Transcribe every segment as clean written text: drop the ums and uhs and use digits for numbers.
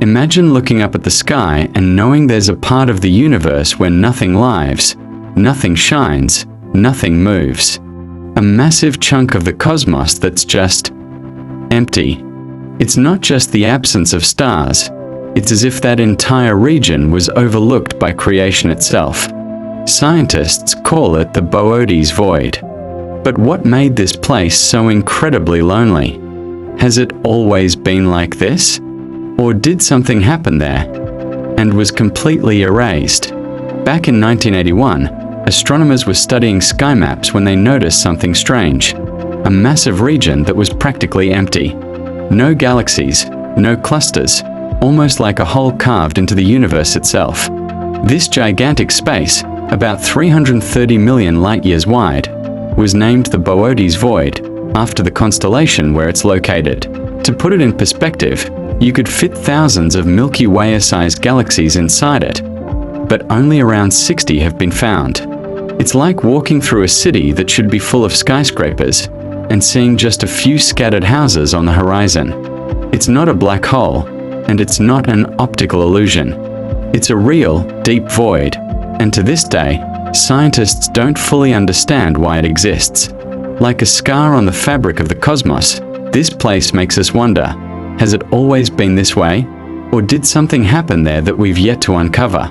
Imagine looking up at the sky and knowing there's a part of the universe where nothing lives, nothing shines, nothing moves. A massive chunk of the cosmos that's just empty. It's not just the absence of stars, it's as if that entire region was overlooked by creation itself. Scientists call it the Boötes Void. But what made this place so incredibly lonely? Has it always been like this? Or did something happen there and was completely erased? Back in 1981, astronomers were studying sky maps when they noticed something strange. A massive region that was practically empty. No galaxies, no clusters, almost like a hole carved into the universe itself. This gigantic space, about 330 million light-years wide, was named the Boötes Void, after the constellation where it's located. To put it in perspective, you could fit thousands of Milky Way-sized galaxies inside it, but only around 60 have been found. It's like walking through a city that should be full of skyscrapers and seeing just a few scattered houses on the horizon. It's not a black hole, and it's not an optical illusion. It's a real, deep void, and to this day, scientists don't fully understand why it exists. Like a scar on the fabric of the cosmos, this place makes us wonder, has it always been this way? Or did something happen there that we've yet to uncover?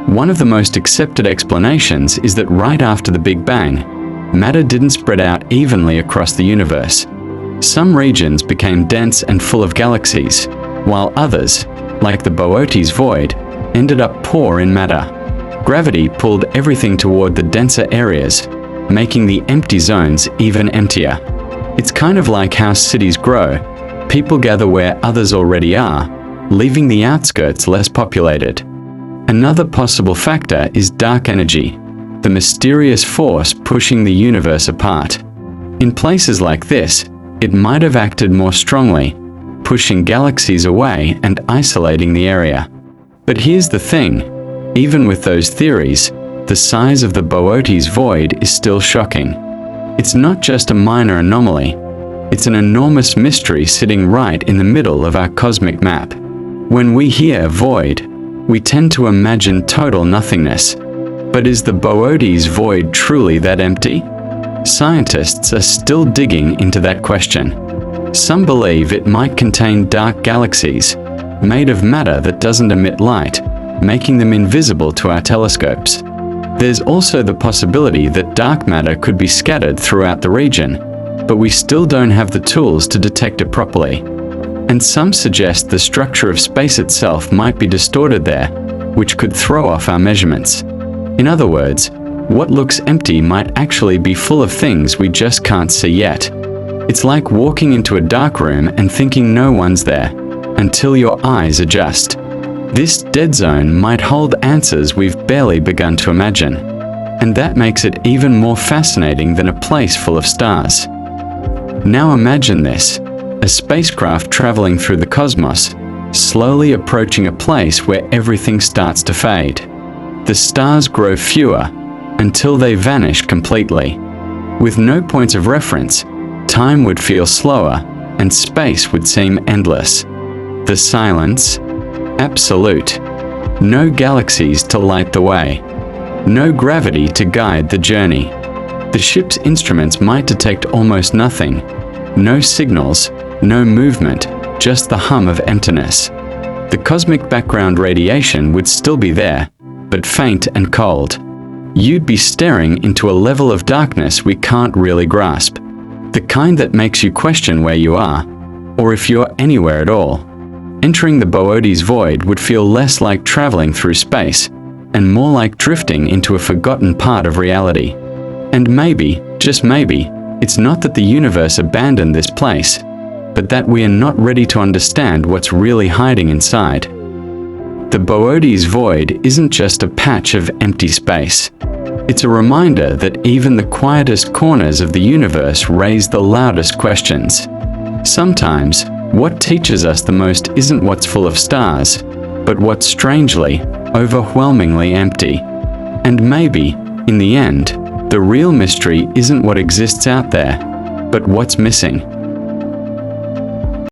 One of the most accepted explanations is that right after the Big Bang, matter didn't spread out evenly across the universe. Some regions became dense and full of galaxies, while others, like the Boötes Void, ended up poor in matter. Gravity pulled everything toward the denser areas, making the empty zones even emptier. It's kind of like how cities grow. People gather where others already are, leaving the outskirts less populated. Another possible factor is dark energy, the mysterious force pushing the universe apart. In places like this, it might have acted more strongly, pushing galaxies away and isolating the area. But here's the thing, even with those theories, the size of the Boötes Void is still shocking. It's not just a minor anomaly, it's an enormous mystery sitting right in the middle of our cosmic map. When we hear void, we tend to imagine total nothingness. But is the Boötes Void truly that empty? Scientists are still digging into that question. Some believe it might contain dark galaxies, made of matter that doesn't emit light, making them invisible to our telescopes. There's also the possibility that dark matter could be scattered throughout the region, but we still don't have the tools to detect it properly. And some suggest the structure of space itself might be distorted there, which could throw off our measurements. In other words, what looks empty might actually be full of things we just can't see yet. It's like walking into a dark room and thinking no one's there, until your eyes adjust. This dead zone might hold answers we've barely begun to imagine. And that makes it even more fascinating than a place full of stars. Now imagine this. A spacecraft traveling through the cosmos, slowly approaching a place where everything starts to fade. The stars grow fewer, until they vanish completely. With no points of reference, time would feel slower, and space would seem endless. The silence? Absolute. No galaxies to light the way. No gravity to guide the journey. The ship's instruments might detect almost nothing. No signals, no movement, just the hum of emptiness. The cosmic background radiation would still be there, but faint and cold. You'd be staring into a level of darkness we can't really grasp. The kind that makes you question where you are, or if you're anywhere at all. Entering the Boötes Void would feel less like traveling through space, and more like drifting into a forgotten part of reality. And maybe, just maybe, it's not that the universe abandoned this place, but that we are not ready to understand what's really hiding inside. The Boötes Void isn't just a patch of empty space. It's a reminder that even the quietest corners of the universe raise the loudest questions. Sometimes, what teaches us the most isn't what's full of stars, but what's strangely, overwhelmingly empty. And maybe, in the end, the real mystery isn't what exists out there, but what's missing.